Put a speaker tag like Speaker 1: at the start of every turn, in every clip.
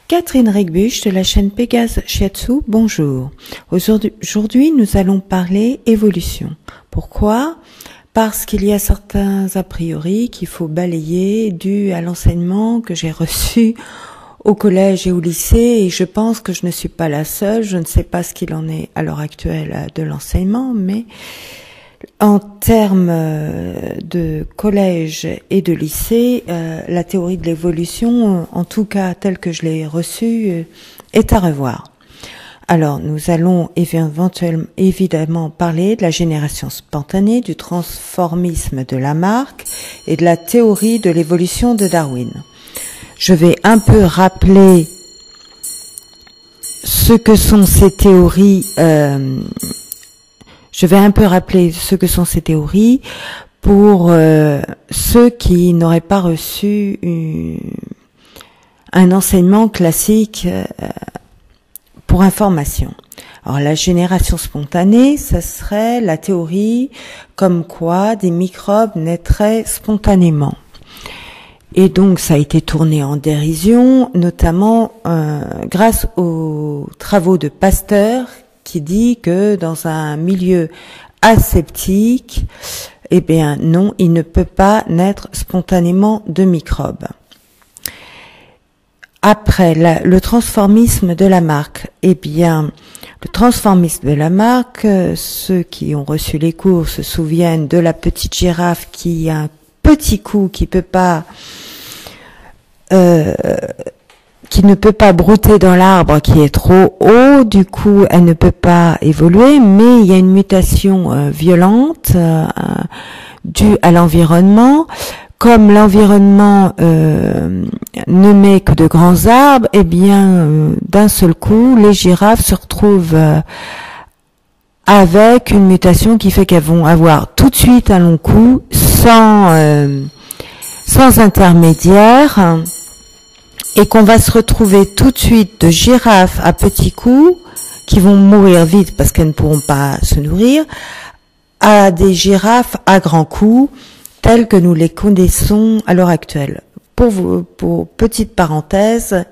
Speaker 1: Catherine Regbuch de la chaîne Pégase Shiatsu, bonjour. Aujourd'hui, nous allons parler évolution. Pourquoi? Parce qu'il y a certains a priori qu'il faut balayer dû à l'enseignement que j'ai reçu au collège et au lycée, et je pense que je ne suis pas la seule. Je ne sais pas ce qu'il en est à l'heure actuelle de l'enseignement, mais en termes de collège et de lycée, la théorie de l'évolution, en tout cas telle que je l'ai reçue, est à revoir. Alors, nous allons évidemment parler de la génération spontanée, du transformisme de Lamarck et de la théorie de l'évolution de Darwin. Je vais un peu rappeler ce que sont ces théories. Je vais un peu rappeler ce que sont ces théories pour ceux qui n'auraient pas reçu un enseignement classique pour information. Alors la génération spontanée, ça serait la théorie comme quoi des microbes naîtraient spontanément. Et donc ça a été tourné en dérision, notamment grâce aux travaux de Pasteur, qui dit que dans un milieu aseptique, eh bien non, il ne peut pas naître spontanément de microbes. Après, le transformisme de Lamarck, eh bien, le transformisme de Lamarck, ceux qui ont reçu les cours se souviennent de la petite girafe qui a un petit cou, qui ne peut pas brouter dans l'arbre qui est trop haut, du coup elle ne peut pas évoluer, mais il y a une mutation violente due à l'environnement. Comme l'environnement ne met que de grands arbres, eh bien d'un seul coup les girafes se retrouvent avec une mutation qui fait qu'elles vont avoir tout de suite un long cou sans intermédiaire, et qu'on va se retrouver tout de suite de girafes à petit cou qui vont mourir vite parce qu'elles ne pourront pas se nourrir, à des girafes à grand cou telles que nous les connaissons à l'heure actuelle. Pour petite parenthèse,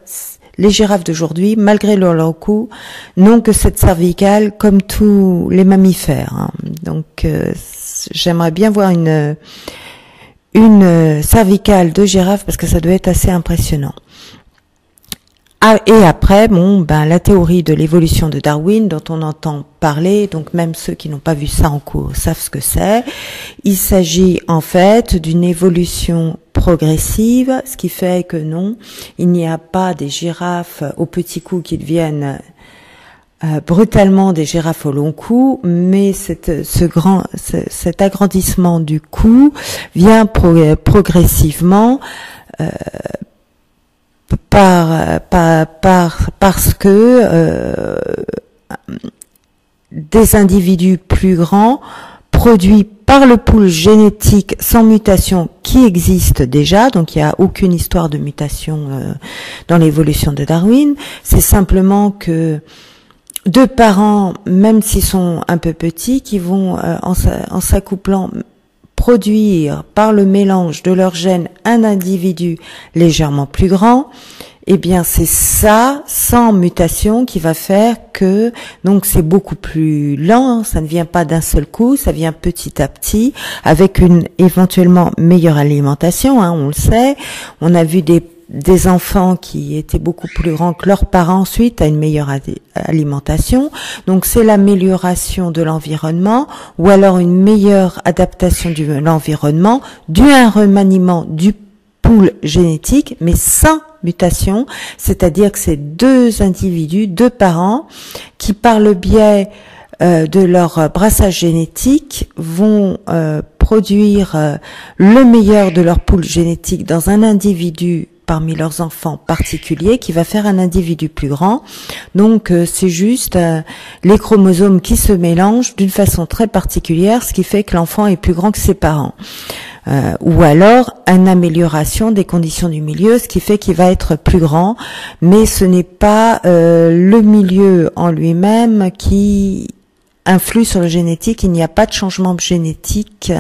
Speaker 1: les girafes d'aujourd'hui, malgré leur long cou, n'ont que cette cervicale comme tous les mammifères, hein. Donc j'aimerais bien voir une cervicale de girafe parce que ça doit être assez impressionnant. Et après, la théorie de l'évolution de Darwin, dont on entend parler, donc même ceux qui n'ont pas vu ça en cours savent ce que c'est. Il s'agit en fait d'une évolution progressive, ce qui fait que non, il n'y a pas des girafes au petit cou qui deviennent brutalement des girafes au long cou, mais cet agrandissement du cou vient progressivement parce que des individus plus grands produits par le pool génétique sans mutation qui existe déjà, donc il n'y a aucune histoire de mutation dans l'évolution de Darwin, c'est simplement que deux parents, même s'ils sont un peu petits, qui vont en s'accouplant produire par le mélange de leurs gènes un individu légèrement plus grand, eh bien c'est ça, sans mutation, qui va faire que, donc c'est beaucoup plus lent, ça ne vient pas d'un seul coup, ça vient petit à petit, avec une éventuellement meilleure alimentation, hein, on le sait. On a vu des enfants qui étaient beaucoup plus grands que leurs parents suite à une meilleure alimentation. Donc c'est l'amélioration de l'environnement ou alors une meilleure adaptation de l'environnement dû à un remaniement du pool génétique, mais sans mutation, c'est-à-dire que c'est deux individus, deux parents, qui par le biais de leur brassage génétique vont produire le meilleur de leur pool génétique dans un individu parmi leurs enfants particuliers qui va faire un individu plus grand. Donc c'est juste les chromosomes qui se mélangent d'une façon très particulière, ce qui fait que l'enfant est plus grand que ses parents. Ou alors une amélioration des conditions du milieu, ce qui fait qu'il va être plus grand, mais ce n'est pas le milieu en lui-même qui influe sur le génétique. Il n'y a pas de changement génétique.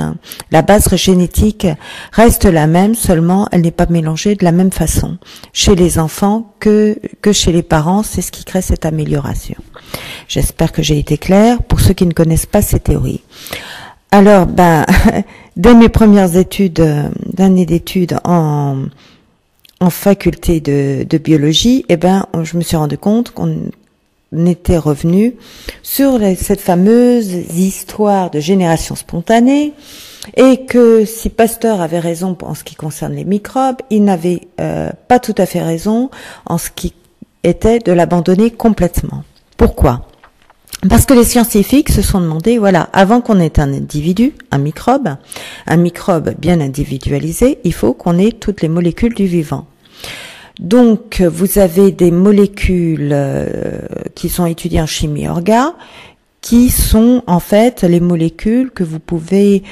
Speaker 1: La base génétique reste la même, seulement elle n'est pas mélangée de la même façon chez les enfants que chez les parents. C'est ce qui crée cette amélioration. J'espère que j'ai été claire pour ceux qui ne connaissent pas ces théories. Alors, dès mes premières années d'études en faculté de biologie, je me suis rendu compte qu'on était revenu sur cette fameuse histoire de génération spontanée, et que si Pasteur avait raison en ce qui concerne les microbes, il n'avait pas tout à fait raison en ce qui était de l'abandonner complètement. Pourquoi ? Parce que les scientifiques se sont demandé, voilà, avant qu'on ait un individu, un microbe bien individualisé, il faut qu'on ait toutes les molécules du vivant. Donc, vous avez des molécules qui sont étudiées en chimie orga, qui sont en fait les molécules que vous pouvez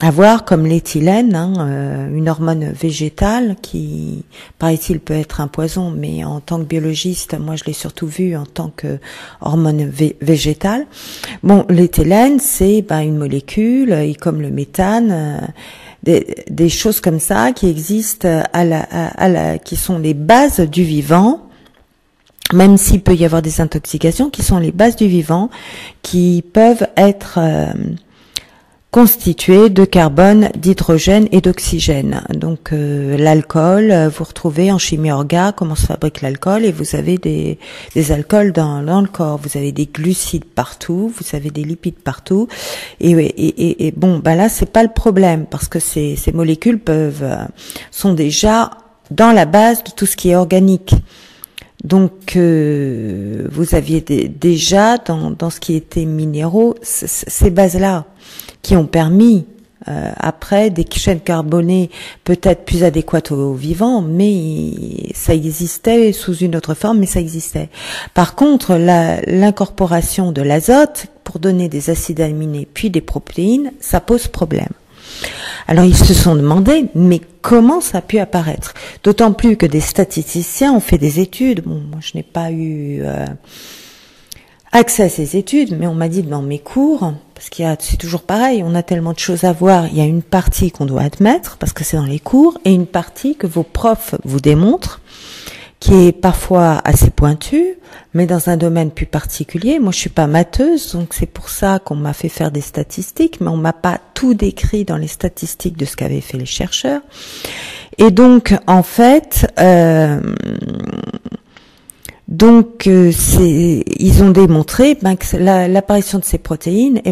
Speaker 1: avoir comme l'éthylène, une hormone végétale qui, paraît-il, peut être un poison, mais en tant que biologiste, moi je l'ai surtout vu en tant que hormone végétale. Bon, l'éthylène, c'est une molécule, et comme le méthane, des choses comme ça qui existent qui sont les bases du vivant, même s'il peut y avoir des intoxications, qui sont les bases du vivant, qui peuvent être constituées de carbone, d'hydrogène et d'oxygène. Donc l'alcool, vous retrouvez en chimie orga comment se fabrique l'alcool, et vous avez des alcools dans le corps. Vous avez des glucides partout, vous avez des lipides partout, et bon, là c'est pas le problème, parce que ces molécules sont déjà dans la base de tout ce qui est organique. Donc vous aviez déjà dans ce qui était minéraux ces bases-là qui ont permis après des chaînes carbonées peut-être plus adéquates aux vivants, mais ça existait sous une autre forme, mais ça existait. Par contre, l'incorporation de l'azote pour donner des acides aminés puis des protéines, ça pose problème. Alors ils se sont demandé, mais comment ça a pu apparaître? D'autant plus que des statisticiens ont fait des études. Bon, moi je n'ai pas eu accès à ces études, mais on m'a dit dans mes cours, parce c'est toujours pareil, on a tellement de choses à voir, il y a une partie qu'on doit admettre, parce que c'est dans les cours, et une partie que vos profs vous démontrent, qui est parfois assez pointue, mais dans un domaine plus particulier. Moi, je suis pas matheuse, donc c'est pour ça qu'on m'a fait faire des statistiques, mais on m'a pas tout décrit dans les statistiques de ce qu'avaient fait les chercheurs. Et donc, en fait, ils ont démontré que l'apparition de ces protéines,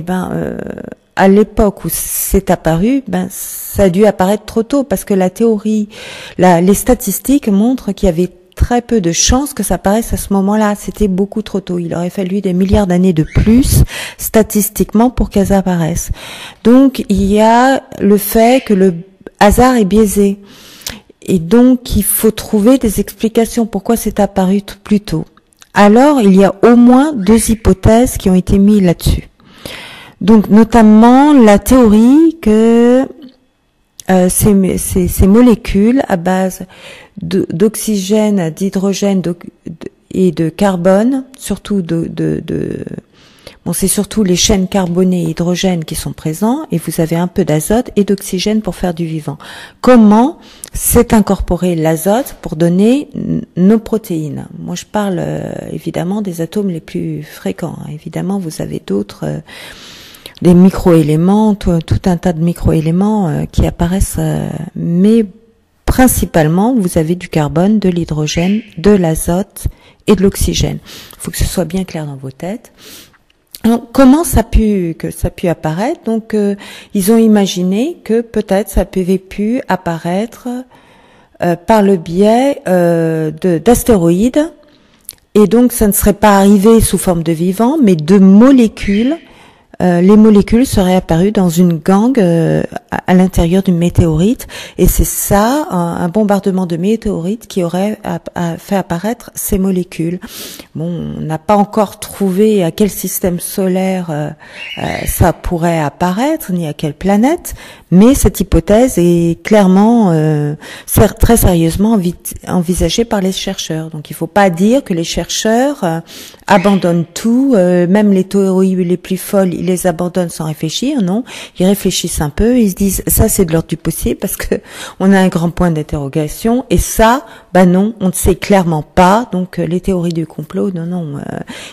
Speaker 1: à l'époque où c'est apparu, ça a dû apparaître trop tôt, parce que la théorie, les statistiques montrent qu'il y avait très peu de chances que ça apparaisse à ce moment-là. C'était beaucoup trop tôt. Il aurait fallu des milliards d'années de plus, statistiquement, pour qu'elles apparaissent. Donc, il y a le fait que le hasard est biaisé. Et donc, il faut trouver des explications pourquoi c'est apparu plus tôt. Alors, il y a au moins 2 hypothèses qui ont été mises là-dessus. Donc, notamment, la théorie que ces molécules à base d'oxygène, d'hydrogène et de carbone, surtout c'est surtout les chaînes carbonées et hydrogène qui sont présents, et vous avez un peu d'azote et d'oxygène pour faire du vivant. Comment s'est incorporé l'azote pour donner nos protéines? Moi, je parle évidemment des atomes les plus fréquents. Évidemment, vous avez d'autres, des microéléments, tout un tas de microéléments qui apparaissent, mais principalement, vous avez du carbone, de l'hydrogène, de l'azote et de l'oxygène. Il faut que ce soit bien clair dans vos têtes. Alors, comment ça a pu apparaître? Donc, ils ont imaginé que peut-être ça avait pu apparaître par le biais d'astéroïdes, et donc ça ne serait pas arrivé sous forme de vivant, mais de molécules. Les molécules seraient apparues dans une gangue à l'intérieur d'une météorite, et c'est ça, un bombardement de météorites qui aurait fait apparaître ces molécules. Bon, on n'a pas encore trouvé à quel système solaire ça pourrait apparaître, ni à quelle planète, Mais cette hypothèse est clairement, très sérieusement envisagée par les chercheurs. Donc il ne faut pas dire que les chercheurs abandonnent tout, même les théories les plus folles, ils les abandonnent sans réfléchir. Non, ils réfléchissent un peu, ils se disent ça c'est de l'ordre du possible parce que on a un grand point d'interrogation, et ça, bah non, on ne sait clairement pas. Donc les théories du complot, non,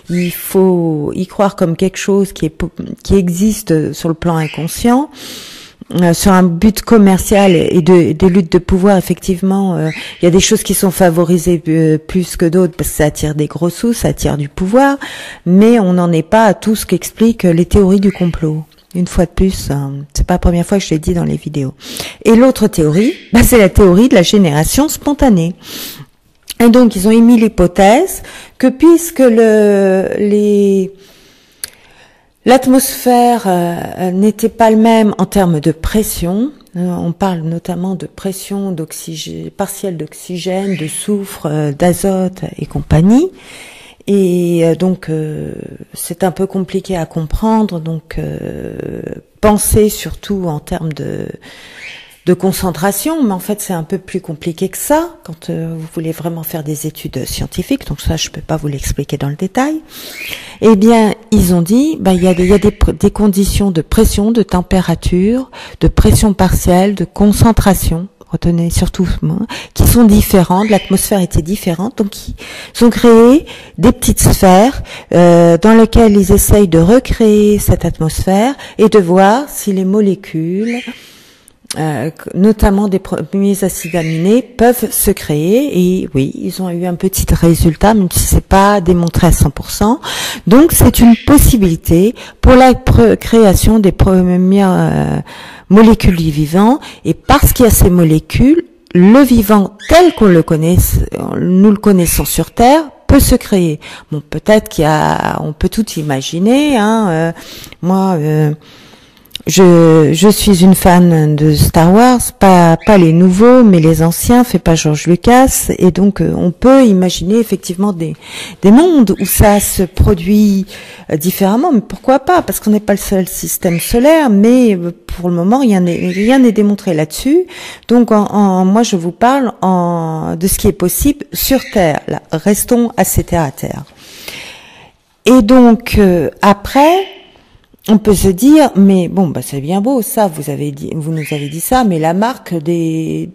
Speaker 1: il faut y croire comme quelque chose qui existe sur le plan inconscient. Sur un but commercial et des luttes de pouvoir, effectivement, il y a des choses qui sont favorisées plus que d'autres parce que ça attire des gros sous, ça attire du pouvoir, mais on n'en est pas à tout ce qu'expliquent les théories du complot. Une fois de plus, c'est pas la première fois que je l'ai dit dans les vidéos. Et l'autre théorie, bah, c'est la théorie de la génération spontanée. Et donc, ils ont émis l'hypothèse que puisque l'atmosphère n'était pas le même en termes de pression, on parle notamment de pression d'oxygène, partielle d'oxygène, de soufre, d'azote et compagnie. Et donc c'est un peu compliqué à comprendre, donc pensez surtout en termes de concentration, mais en fait c'est un peu plus compliqué que ça quand vous voulez vraiment faire des études scientifiques, donc ça je peux pas vous l'expliquer dans le détail. Eh bien ils ont dit, bah, il y a des conditions de pression, de température, de pression partielle, de concentration, retenez surtout, qui sont différentes, l'atmosphère était différente, donc ils ont créé des petites sphères dans lesquelles ils essayent de recréer cette atmosphère et de voir si les molécules, notamment des premiers acides aminés, peuvent se créer. Et oui, ils ont eu un petit résultat, même si c'est pas démontré à 100%. Donc c'est une possibilité pour la création des premières molécules du vivant. Et parce qu'il y a ces molécules, le vivant tel qu'on le connaît, nous le connaissons sur Terre, peut se créer. Bon, peut-être on peut tout imaginer. Moi. Je suis une fan de Star Wars, pas les nouveaux, mais les anciens, fait pas George Lucas, et donc on peut imaginer effectivement des mondes où ça se produit différemment, mais pourquoi pas, parce qu'on n'est pas le seul système solaire, mais pour le moment rien n'est démontré là-dessus. Donc moi je vous parle de ce qui est possible sur Terre. Là, restons assez terre à terre. Et donc après, on peut se dire, mais bon, bah c'est bien beau ça, vous nous avez dit ça, mais la marque des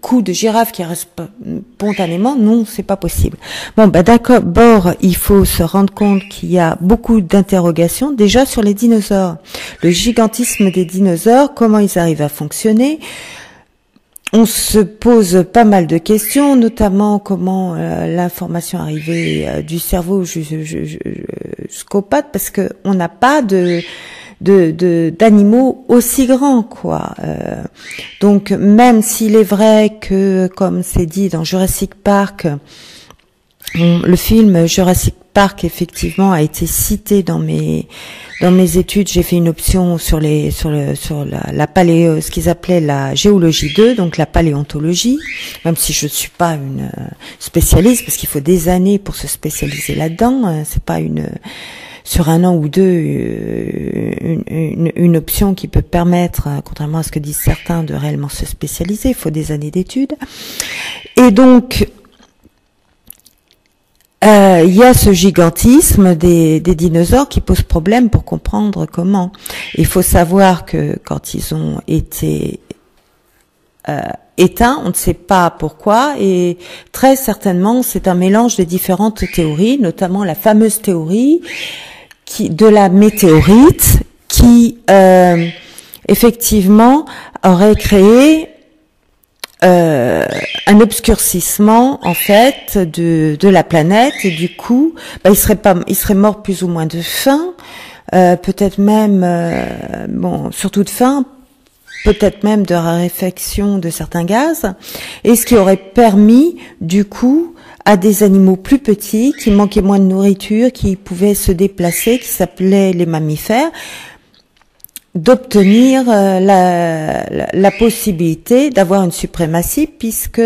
Speaker 1: coups de girafe qui restent spontanément, non, c'est pas possible. Bon, bah d'abord, il faut se rendre compte qu'il y a beaucoup d'interrogations déjà sur les dinosaures. Le gigantisme des dinosaures, comment ils arrivent à fonctionner. On se pose pas mal de questions, notamment comment l'information arrivée du cerveau jusqu'aux pattes, parce que on n'a pas d'animaux aussi grands, quoi. Donc même s'il est vrai que, comme c'est dit dans Jurassic Park, le film Jurassic Park effectivement a été cité dans mes études. J'ai fait une option sur la paléo, ce qu'ils appelaient la géologie 2, donc la paléontologie, même si je suis pas une spécialiste, parce qu'il faut des années pour se spécialiser là-dedans. C'est pas sur un an ou deux une option qui peut permettre, contrairement à ce que disent certains, de réellement se spécialiser. Il faut des années d'études. Et donc il y a ce gigantisme des dinosaures qui pose problème pour comprendre comment. Il faut savoir que quand ils ont été éteints, on ne sait pas pourquoi, et très certainement c'est un mélange de différentes théories, notamment la fameuse théorie de la météorite qui effectivement aurait créé un obscurcissement en fait de la planète, et du coup il serait mort plus ou moins de faim, peut-être même surtout de faim, peut-être même de raréfaction de certains gaz, et ce qui aurait permis du coup à des animaux plus petits qui manquaient moins de nourriture, qui pouvaient se déplacer, qui s'appelaient les mammifères, d'obtenir la possibilité d'avoir une suprématie, puisque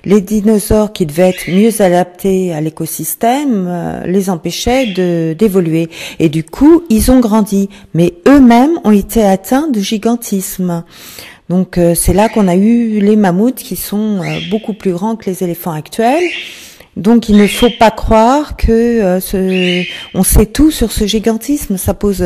Speaker 1: les dinosaures qui devaient être mieux adaptés à l'écosystème les empêchaient d'évoluer. Et du coup, ils ont grandi. Mais eux-mêmes ont été atteints de gigantisme. Donc c'est là qu'on a eu les mammouths qui sont beaucoup plus grands que les éléphants actuels. Donc il ne faut pas croire que on sait tout sur ce gigantisme. Ça pose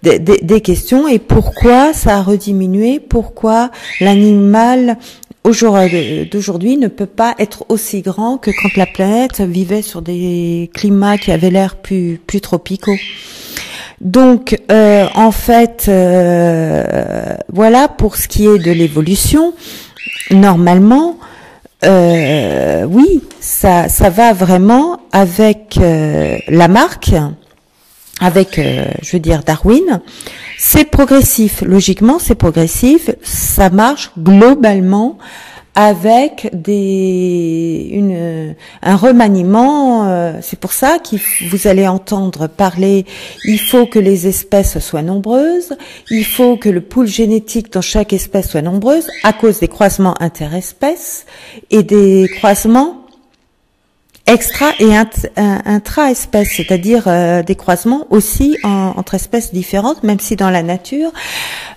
Speaker 1: des questions. Et pourquoi ça a rediminué? Pourquoi l'animal d'aujourd'hui ne peut pas être aussi grand que quand la planète vivait sur des climats qui avaient l'air plus tropicaux? Donc en fait, voilà pour ce qui est de l'évolution. Normalement, oui, ça va vraiment avec Lamarck, avec, je veux dire, Darwin. C'est progressif. Logiquement, c'est progressif. Ça marche globalement avec un remaniement. C'est pour ça que vous allez entendre parler. Il faut que les espèces soient nombreuses. Il faut que le pool génétique dans chaque espèce soit nombreuse à cause des croisements interespèces et des croisements extra et intra-espèces, c'est-à-dire des croisements aussi entre espèces différentes, même si dans la nature,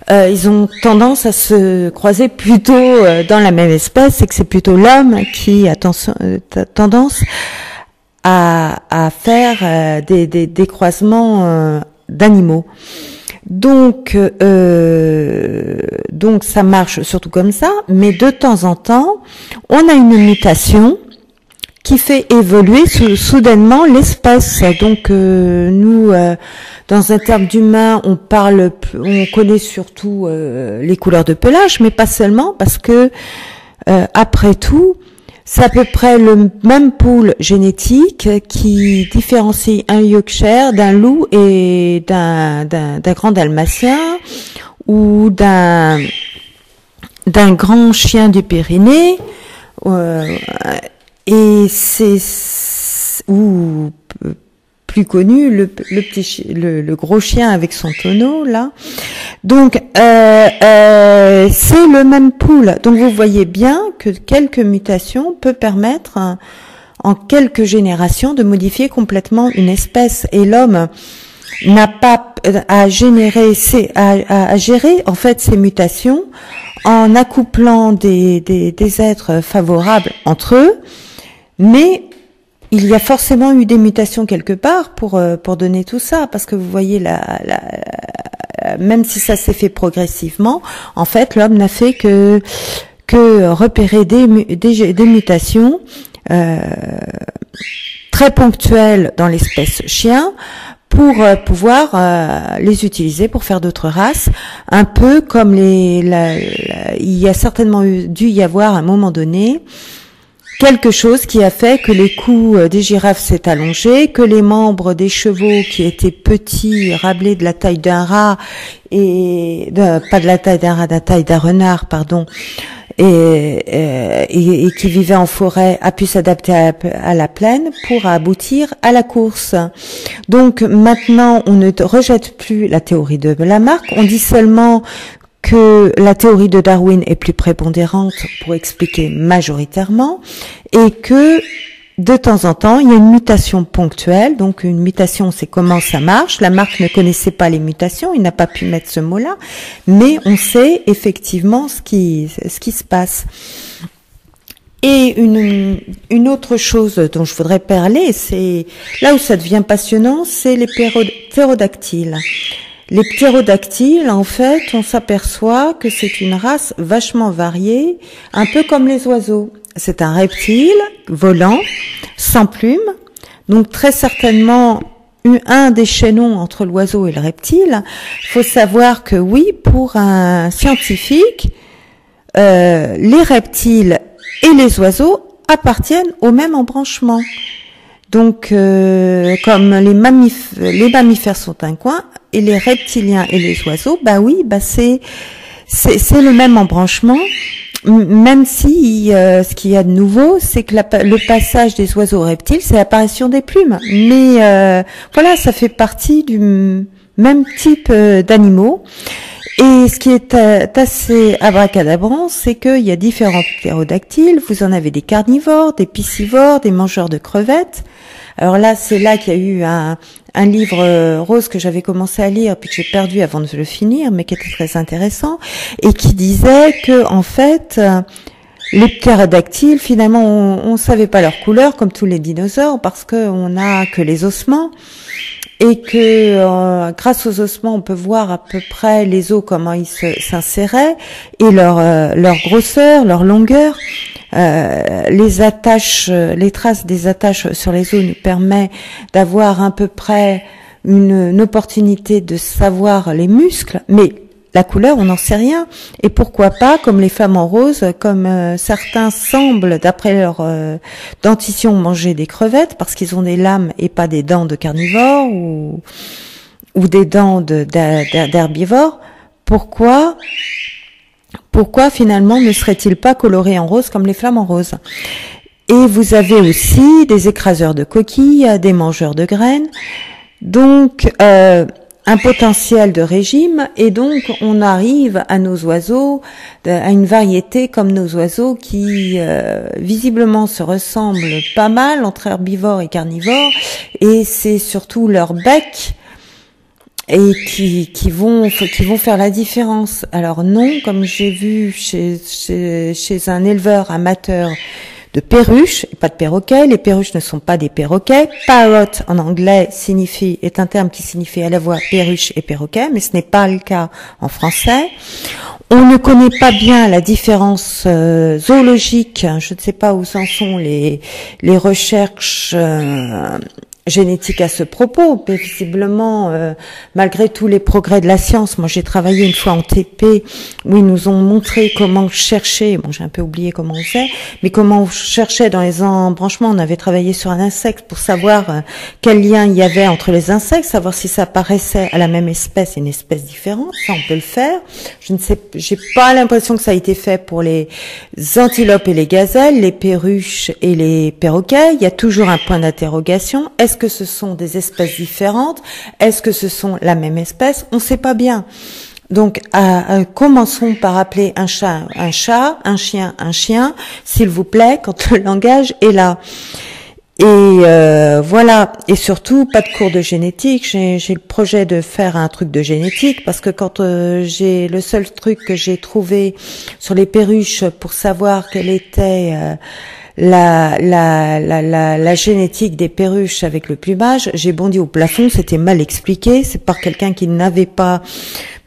Speaker 1: ils ont tendance à se croiser plutôt dans la même espèce, et que c'est plutôt l'homme qui a tendance à faire des croisements d'animaux. Donc ça marche surtout comme ça, mais de temps en temps, on a une mutation qui fait évoluer soudainement l'espèce. Donc nous, dans un terme d'humain, on connaît surtout les couleurs de pelage, mais pas seulement, parce que après tout, c'est à peu près le même pool génétique qui différencie un Yorkshire d'un loup et d'un grand dalmatien ou d'un grand chien du Pyrénées. Et c'est plus connu le gros chien avec son tonneau là. Donc c'est le même pool. Donc vous voyez bien que quelques mutations peuvent permettre en quelques générations de modifier complètement une espèce, et l'homme n'a pas à gérer en fait ces mutations en accouplant des êtres favorables entre eux. Mais il y a forcément eu des mutations quelque part pour donner tout ça, parce que vous voyez même si ça s'est fait progressivement, en fait l'homme n'a fait que repérer des mutations très ponctuelles dans l'espèce chien pour pouvoir les utiliser pour faire d'autres races, un peu comme il y a certainement dû y avoir à un moment donné quelque chose qui a fait que les cous des girafes s'est allongé, que les membres des chevaux qui étaient petits, rablés de la taille d'un rat, pas de la taille d'un rat, de la taille d'un renard, pardon, et qui vivaient en forêt, a pu s'adapter à la plaine pour aboutir à la course. Donc maintenant, on ne rejette plus la théorie de Lamarck, on dit seulement que la théorie de Darwin est plus prépondérante pour expliquer majoritairement, et que de temps en temps, il y a une mutation ponctuelle. Donc une mutation, c'est comment ça marche. Lamarck ne connaissait pas les mutations, il n'a pas pu mettre ce mot-là, mais on sait effectivement ce qui se passe. Et une autre chose dont je voudrais parler, c'est là où ça devient passionnant, c'est les ptérodactyles. Les ptérodactyles, en fait, on s'aperçoit que c'est une race vachement variée, un peu comme les oiseaux. C'est un reptile volant, sans plumes, donc très certainement un des chaînons entre l'oiseau et le reptile. Il faut savoir que oui, pour un scientifique, les reptiles et les oiseaux appartiennent au même embranchement. Donc, comme les mammifères sont un coin, et les reptiliens et les oiseaux, bah oui, bah c'est le même embranchement, même si ce qu'il y a de nouveau, c'est que le passage des oiseaux aux reptiles, c'est l'apparition des plumes. Mais voilà, ça fait partie même type d'animaux. Et ce qui est assez abracadabrant, c'est qu'il y a différents ptérodactyles. Vous en avez des carnivores, des piscivores, des mangeurs de crevettes. Alors là, c'est là qu'il y a eu un livre rose que j'avais commencé à lire puis que j'ai perdu avant de le finir, mais qui était très intéressant et qui disait que en fait les ptérodactyles, finalement, on savait pas leur couleur comme tous les dinosaures parce que on n'a que les ossements. Et que grâce aux ossements, on peut voir à peu près les os, comment ils s'inséraient, et leur grosseur, leur longueur. Les attaches, les traces des attaches sur les os nous permet d'avoir à peu près une opportunité de savoir les muscles, mais la couleur, on n'en sait rien. Et pourquoi pas, comme les femmes en rose, comme certains semblent, d'après leur dentition, manger des crevettes, parce qu'ils ont des lames et pas des dents de carnivores ou des dents d'herbivores. Pourquoi finalement ne serait-il pas coloré en rose comme les flammes en rose? Et vous avez aussi des écraseurs de coquilles, des mangeurs de graines. Donc, un potentiel de régime, et donc on arrive à nos oiseaux, à une variété comme nos oiseaux qui visiblement se ressemblent pas mal entre herbivores et carnivores, et c'est surtout leur bec et qui vont faire la différence. Alors non, comme j'ai vu chez un éleveur amateur de perruches et pas de perroquets. Les perruches ne sont pas des perroquets. Parrot en anglais est un terme qui signifie à la fois perruche et perroquet, mais ce n'est pas le cas en français. On ne connaît pas bien la différence zoologique. Je ne sais pas où en sont les recherches génétique à ce propos, mais visiblement, malgré tous les progrès de la science, moi j'ai travaillé une fois en TP où ils nous ont montré comment chercher, bon j'ai un peu oublié comment on fait, mais comment on cherchait dans les embranchements, on avait travaillé sur un insecte pour savoir quel lien il y avait entre les insectes, savoir si ça apparaissait à la même espèce et une espèce différente, ça on peut le faire. Je ne sais, j'ai pas l'impression que ça a été fait pour les antilopes et les gazelles, les perruches et les perroquets, il y a toujours un point d'interrogation. Est-ce que ce sont des espèces différentes? Est-ce que ce sont la même espèce? On ne sait pas bien. Donc, commençons par appeler un chat, un chien, s'il vous plaît, quand le langage est là. Et voilà. Et surtout, pas de cours de génétique. J'ai le projet de faire un truc de génétique parce que quand j'ai le seul truc que j'ai trouvé sur les perruches pour savoir quelle était la génétique des perruches avec le plumage, j'ai bondi au plafond, c'était mal expliqué, c'est par quelqu'un qui n'avait pas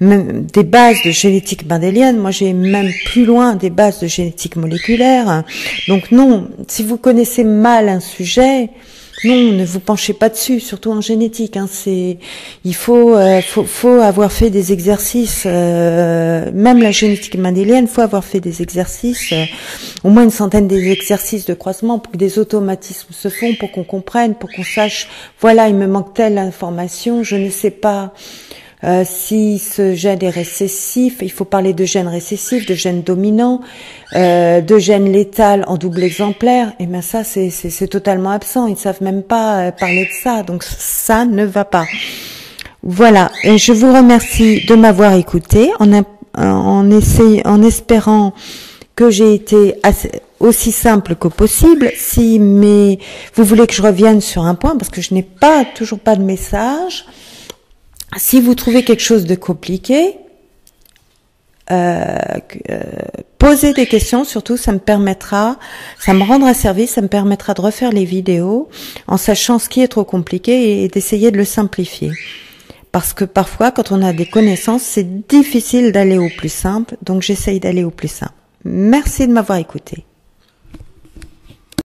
Speaker 1: même des bases de génétique mendélienne. Moi, j'ai même plus loin des bases de génétique moléculaire. Donc non, si vous connaissez mal un sujet, non, ne vous penchez pas dessus, surtout en génétique. Hein, il faut avoir fait des exercices. Même la génétique mendélienne, faut avoir fait des exercices, au moins une centaine d'exercices de croisement pour que des automatismes se font, pour qu'on comprenne, pour qu'on sache. Voilà, il me manque telle information, je ne sais pas. Si ce gène est récessif, il faut parler de gène récessif, de gène dominant, de gène létal en double exemplaire. Et bien ça, c'est totalement absent. Ils ne savent même pas parler de ça. Donc ça ne va pas. Voilà. Et je vous remercie de m'avoir écouté en espérant que j'ai été aussi simple que possible. Vous voulez que je revienne sur un point parce que je n'ai toujours pas de message. Si vous trouvez quelque chose de compliqué, posez des questions, surtout ça me rendra service, ça me permettra de refaire les vidéos en sachant ce qui est trop compliqué et d'essayer de le simplifier. Parce que parfois, quand on a des connaissances, c'est difficile d'aller au plus simple, donc j'essaye d'aller au plus simple. Merci de m'avoir écouté.